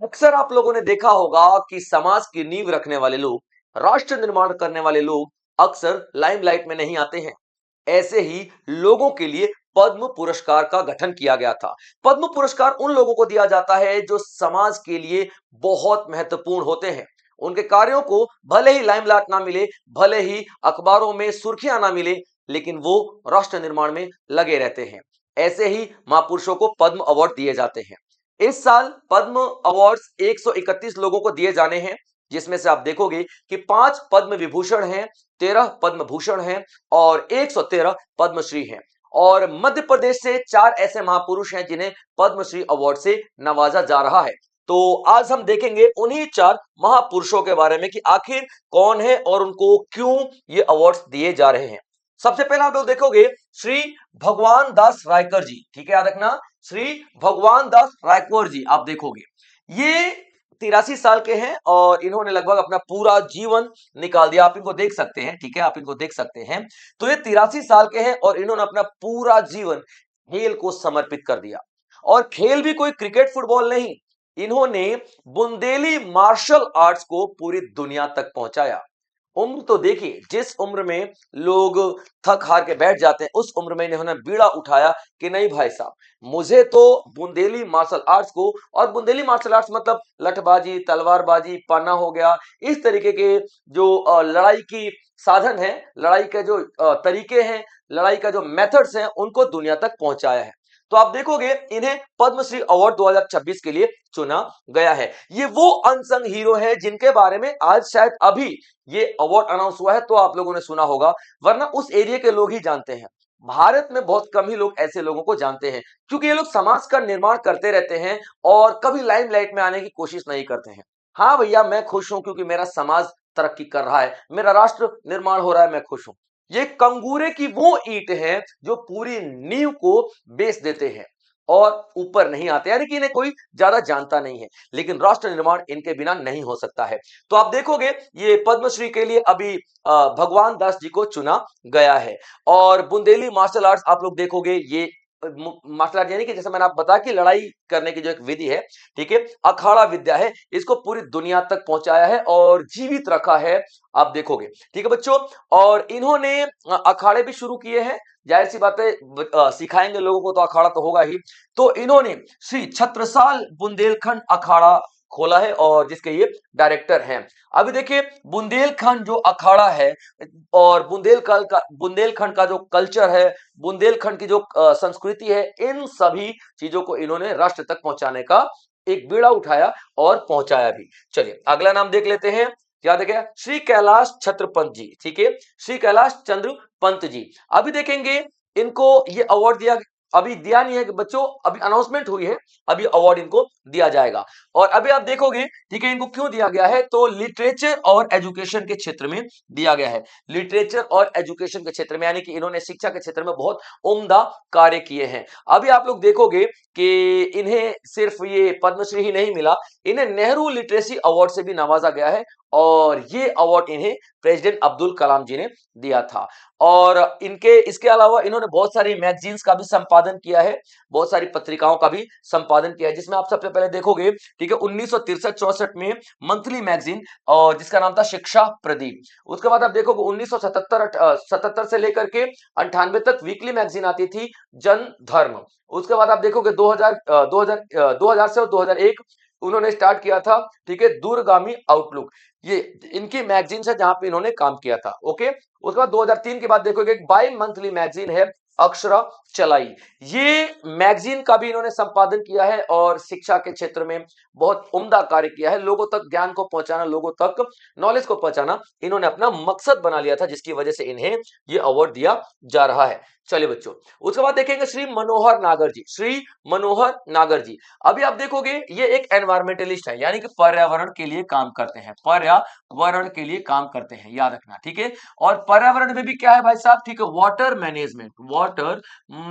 अक्सर आप लोगों ने देखा होगा कि समाज की नींव रखने वाले लोग, राष्ट्र निर्माण करने वाले लोग अक्सर लाइमलाइट में नहीं आते हैं। ऐसे ही लोगों के लिए पद्म पुरस्कार का गठन किया गया था। पद्म पुरस्कार उन लोगों को दिया जाता है जो समाज के लिए बहुत महत्वपूर्ण होते हैं। उनके कार्यों को भले ही लाइमलाइट ना मिले, भले ही अखबारों में सुर्खियां ना मिले, लेकिन वो राष्ट्र निर्माण में लगे रहते हैं। ऐसे ही महापुरुषों को पद्म अवार्ड दिए जाते हैं। इस साल पद्म अवार्ड्स 131 लोगों को दिए जाने हैं, जिसमें से आप देखोगे कि 5 पद्म विभूषण हैं, 13 पद्म भूषण हैं और 113 पद्मश्री हैं। और मध्य प्रदेश से 4 ऐसे महापुरुष हैं जिन्हें पद्मश्री अवार्ड से नवाजा जा रहा है। तो आज हम देखेंगे उन्हीं 4 महापुरुषों के बारे में कि आखिर कौन है और उनको क्यों ये अवार्ड्स दिए जा रहे हैं। सबसे पहले आप लोग देखोगे श्री भगवान दास रायकर जी, ठीक है, याद रखना, श्री भगवान दास रायकर जी। आप देखोगे ये 83 साल के हैं और इन्होंने लगभग अपना पूरा जीवन निकाल दिया। आप इनको देख सकते हैं, ठीक है, आप इनको देख सकते हैं। तो ये 83 साल के हैं और इन्होंने अपना पूरा जीवन खेल को समर्पित कर दिया। और खेल भी कोई क्रिकेट फुटबॉल नहीं, इन्होंने बुंदेली मार्शल आर्ट्स को पूरी दुनिया तक पहुंचाया। उम्र तो देखिए, जिस उम्र में लोग थक हार के बैठ जाते हैं, उस उम्र में इन्होंने बीड़ा उठाया कि नहीं भाई साहब, मुझे तो बुंदेली मार्शल आर्ट्स को, और बुंदेली मार्शल आर्ट्स मतलब लठबाजी, तलवारबाजी, पाना हो गया, इस तरीके के जो लड़ाई की साधन है, लड़ाई के जो तरीके हैं, लड़ाई का जो मेथड्स हैं, उनको दुनिया तक पहुंचाया है। तो आप देखोगे इन्हें पद्मश्री अवार्ड 2026 के लिए चुना गया है। ये वो अनसंग हीरो है जिनके बारे में आज शायद अभी ये अवार्ड अनाउंस हुआ है तो आप लोगों ने सुना होगा, वरना उस एरिया के लोग ही जानते हैं। भारत में बहुत कम ही लोग ऐसे लोगों को जानते हैं, क्योंकि ये लोग समाज का निर्माण करते रहते हैं और कभी लाइमलाइट में आने की कोशिश नहीं करते हैं। हाँ भैया, मैं खुश हूं क्योंकि मेरा समाज तरक्की कर रहा है, मेरा राष्ट्र निर्माण हो रहा है, मैं खुश हूं। ये कंगूरे की वो ईंट है जो पूरी नींव को बेच देते हैं और ऊपर नहीं आते, यानी कि इन्हें कोई ज्यादा जानता नहीं है, लेकिन राष्ट्र निर्माण इनके बिना नहीं हो सकता है। तो आप देखोगे ये पद्मश्री के लिए अभी भगवान दास जी को चुना गया है। और बुंदेली मार्शल आर्ट्स आप लोग देखोगे, ये मार्शल आर्ट यानी कि जैसे मैंने आप बताया कि लड़ाई करने की जो एक विधि है, ठीक है, अखाड़ा विद्या है, इसको पूरी दुनिया तक पहुंचाया है और जीवित रखा है। आप देखोगे, ठीक है बच्चों। और इन्होंने अखाड़े भी शुरू किए हैं, जाहिर सी बात है, सिखाएंगे लोगों को तो अखाड़ा तो होगा ही। तो इन्होंने श्री छत्रसाल बुंदेलखंड अखाड़ा खोला है और जिसके ये डायरेक्टर हैं। अभी देखिए, बुंदेलखंड जो अखाड़ा है और बुंदेलखंड का जो कल्चर है, बुंदेलखंड की जो संस्कृति है, इन सभी चीजों को इन्होंने राष्ट्र तक पहुंचाने का एक बीड़ा उठाया और पहुंचाया भी। चलिए अगला नाम देख लेते हैं। क्या देखें, श्री कैलाश छत्र पंत जी, ठीक है, श्री कैलाश चंद्र पंत जी। अभी देखेंगे इनको ये अवार्ड दिया, अभी दिया नहीं है कि बच्चों, अभी अनाउंसमेंट हुई है, अभी अवार्ड इनको दिया जाएगा। और अभी आप देखोगे, ठीक है, इनको क्यों दिया गया है, तो लिटरेचर और एजुकेशन के क्षेत्र में दिया गया है। लिटरेचर और एजुकेशन के क्षेत्र में, यानी कि इन्होंने शिक्षा के क्षेत्र में बहुत उम्दा कार्य किए हैं। अभी आप लोग देखोगे कि इन्हें सिर्फ ये पद्मश्री ही नहीं मिला, इन्हें नेहरू लिटरेसी अवार्ड से भी नवाजा गया है और ये अवार्ड इन्हें प्रेसिडेंट अब्दुल कलाम जी ने दिया था। और इनके इसके अलावा इन्होंने बहुत सारी मैगजीन्स का भी संपादन किया है, बहुत सारी पत्रिकाओं का भी संपादन किया है, जिसमें आप सबसे पहले देखोगे, ठीक है, 1963-64 में मंथली मैगजीन और जिसका नाम था शिक्षा प्रदीप। उसके बाद आप देखोगे 1977 से लेकर के 98 तक वीकली मैगजीन आती थी जन धर्म। उसके बाद आप देखोगे 2000 से और 2001 उन्होंने स्टार्ट किया था, ठीक है, दूरगामी आउटलुक। ये इनकी मैगजीन है जहां पे इन्होंने काम किया था। ओके, उसके बाद 2003 के बाद देखोगे एक बाई मंथली मैगजीन है अक्षरा चलाई। ये मैगजीन का भी इन्होंने संपादन किया है और शिक्षा के क्षेत्र में बहुत उम्दा कार्य किया है। लोगों तक ज्ञान को पहुंचाना, लोगों तक नॉलेज को पहुंचाना इन्होंने अपना मकसद बना लिया था, जिसकी वजह से इन्हें ये अवार्ड दिया जा रहा है। चलिए बच्चों, उसके बाद देखेंगे श्री मनोहर नागर जी, श्री मनोहर नागर जी। अभी आप देखोगे ये एक एनवायरमेंटलिस्ट है, यानी कि पर्यावरण के लिए काम करते हैं, पर्यावरण के लिए काम करते हैं, याद रखना, ठीक है। और पर्यावरण में भी क्या है भाई साहब, ठीक है, वाटर मैनेजमेंट, वाटर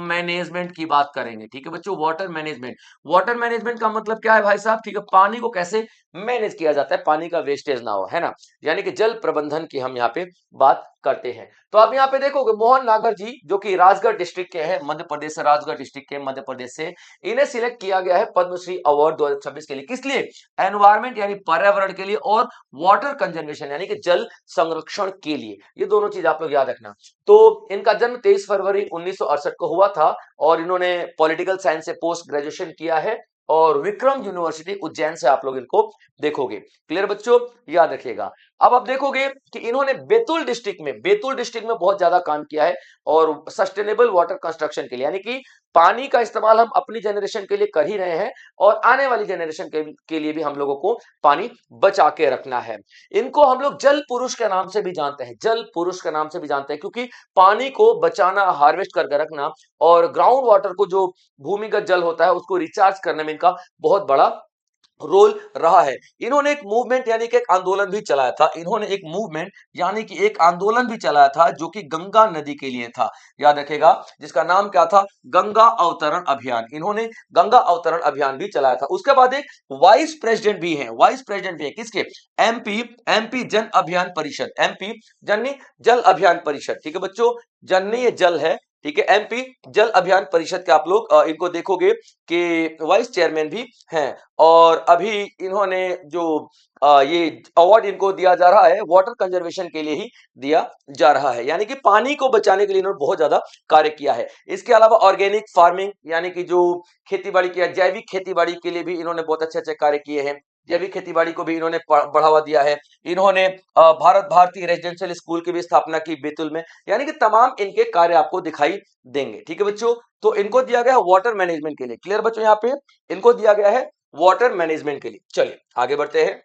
मैनेजमेंट की बात करेंगे। ठीक है बच्चों, वाटर मैनेजमेंट। वाटर मैनेजमेंट का मतलब क्या है भाई साहब? ठीक है, पानी को कैसे मैनेज किया जाता है, पानी का वेस्टेज ना हो, है ना, यानी कि जल प्रबंधन की हम यहाँ पे बात करते हैं। तो आप यहाँ पे देखोगे मोहन नागर जी, जो कि राजगढ़ डिस्ट्रिक्ट के हैं, मध्य प्रदेश से, राजगढ़ डिस्ट्रिक्ट के मध्य प्रदेश से, इन्हें सिलेक्ट किया गया है पद्मश्री अवार्ड 2026 के लिए। किस लिए? एनवायरमेंट यानी पर्यावरण के लिए, और वाटर कंजर्वेशन यानी कि जल संरक्षण के लिए। ये दोनों चीज आप लोग याद रखना। तो इनका जन्म 23 फरवरी 1968 को हुआ था, और इन्होंने पॉलिटिकल साइंस से पोस्ट ग्रेजुएशन किया है, और विक्रम यूनिवर्सिटी उज्जैन से आप लोग इनको देखोगे। क्लियर बच्चों, याद रखिएगा। अब आप देखोगे कि इन्होंने बैतूल डिस्ट्रिक्ट में बहुत ज्यादा काम किया है, और सस्टेनेबल वाटर कंस्ट्रक्शन के लिए, यानी कि पानी का इस्तेमाल हम अपनी जनरेशन के लिए कर ही रहे हैं, और आने वाली जनरेशन के लिए भी हम लोगों को पानी बचा के रखना है। इनको हम लोग जल पुरुष के नाम से भी जानते हैं, जल पुरुष के नाम से भी जानते हैं, क्योंकि पानी को बचाना, हार्वेस्ट करके रखना, और ग्राउंड वाटर को, जो भूमिगत जल होता है, उसको रिचार्ज करने में इनका बहुत बड़ा रोल रहा है। इन्होंने एक मूवमेंट यानी कि एक आंदोलन भी चलाया था, इन्होंने एक मूवमेंट यानी कि एक आंदोलन भी चलाया था, जो कि गंगा नदी के लिए था, याद रखेगा, जिसका नाम क्या था? गंगा अवतरण अभियान। इन्होंने गंगा अवतरण अभियान भी चलाया था। उसके बाद एक वाइस प्रेसिडेंट भी है, किसके? एमपी एमपी जन अभियान परिषद, एमपी जननी जल अभियान परिषद। ठीक है बच्चों, जननी ये जल है, ठीक है, एमपी जल अभियान परिषद के आप लोग इनको देखोगे कि वाइस चेयरमैन भी हैं। और अभी इन्होंने जो ये अवार्ड इनको दिया जा रहा है, वाटर कंजर्वेशन के लिए ही दिया जा रहा है, यानी कि पानी को बचाने के लिए इन्होंने बहुत ज्यादा कार्य किया है। इसके अलावा ऑर्गेनिक फार्मिंग यानी कि जो खेती बाड़ी किया, जैविक खेती बाड़ी के लिए भी इन्होंने बहुत अच्छे अच्छे कार्य किए हैं, जैविक खेती बाड़ी को भी इन्होंने बढ़ावा दिया है। इन्होंने भारत भारती रेजिडेंशियल स्कूल की भी स्थापना की बैतूल में, यानी कि तमाम इनके कार्य आपको दिखाई देंगे। ठीक है बच्चों, तो इनको दिया गया वाटर मैनेजमेंट के लिए। क्लियर बच्चों, यहाँ पे इनको दिया गया है वाटर मैनेजमेंट के लिए। चलिए आगे बढ़ते हैं।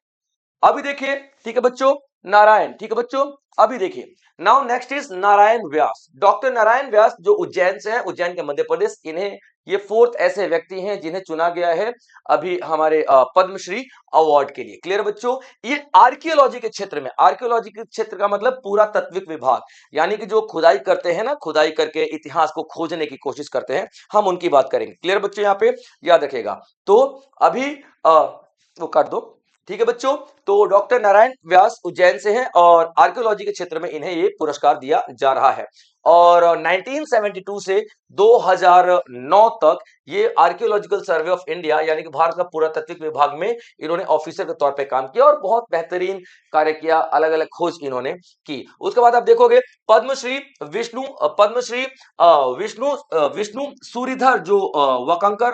अभी देखिए, ठीक है बच्चों, नारायण, ठीक है बच्चों, अभी देखिए, now next is Narayan Vyas. Doctor Narayan Vyas जो उज्जैन से है, उज्जैन के मध्य प्रदेश, इन्हें ये फोर्थ ऐसे व्यक्ति हैं जिन्हें चुना गया है अभी हमारे पद्मश्री अवार्ड के लिए। क्लियर बच्चों, ये आर्कियोलॉजी के क्षेत्र में, आर्कियोलॉजी के क्षेत्र का मतलब पुरातत्विक विभाग, यानी कि जो खुदाई करते हैं ना, खुदाई करके इतिहास को खोजने की कोशिश करते हैं, हम उनकी बात करेंगे। क्लियर बच्चों, यहाँ पे याद रखेगा। तो अभी वो काट दो। ठीक है बच्चों, तो डॉक्टर नारायण व्यास उज्जैन से हैं, और आर्कियोलॉजी के क्षेत्र में इन्हें ये पुरस्कार दिया जा रहा है। और 1972 से 2009 तक ये आर्कियोलॉजिकल सर्वे ऑफ इंडिया यानी कि भारत का पुरातात्विक विभाग में इन्होंने ऑफिसर के तौर पे काम किया, और बहुत बेहतरीन कार्य किया, अलग अलग खोज इन्होंने की। उसके बाद आप देखोगे पद्मश्री विष्णु विष्णु सूरीधर जो वकांकर,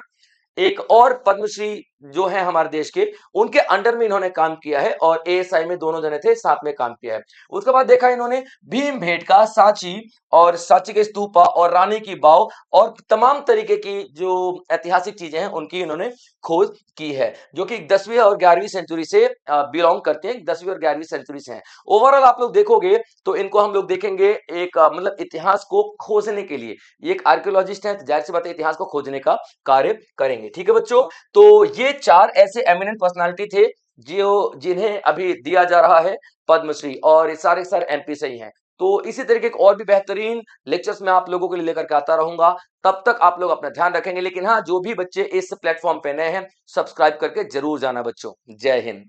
एक और पद्मश्री जो है हमारे देश के, उनके अंडर में इन्होंने काम किया है, और एएसआई में दोनों जने थे, साथ में काम किया है। उसके बाद देखा इन्होंने भीमबेटका, सांची, और सांची के स्तूपा, और रानी की बाव, और तमाम तरीके की जो ऐतिहासिक चीजें हैं उनकी इन्होंने खोज की है, जो कि 10वीं और 11वीं सेंचुरी से बिलोंग करते हैं, 10वीं और 11वीं सेंचुरी से हैं। ओवरऑल आप लोग देखोगे तो इनको हम लोग देखेंगे एक मतलब इतिहास को खोजने के लिए, ये एक आर्कियोलॉजिस्ट है, तो जाहिर सी बात है इतिहास को खोजने का कार्य करेंगे। ठीक है बच्चों, तो ये चार ऐसे एमिनेंट पर्सनालिटी थे जो जिन्हें अभी दिया जा रहा है पद्मश्री, और ये सारे सर एमपी से ही हैं। तो इसी तरीके के और भी बेहतरीन लेक्चर्स मैं आप लोगों के लिए लेकर के आता रहूंगा। तब तक आप लोग अपना ध्यान रखेंगे, लेकिन हाँ, जो भी बच्चे इस प्लेटफॉर्म पे नए हैं, सब्सक्राइब करके जरूर जाना बच्चों। जय हिंद।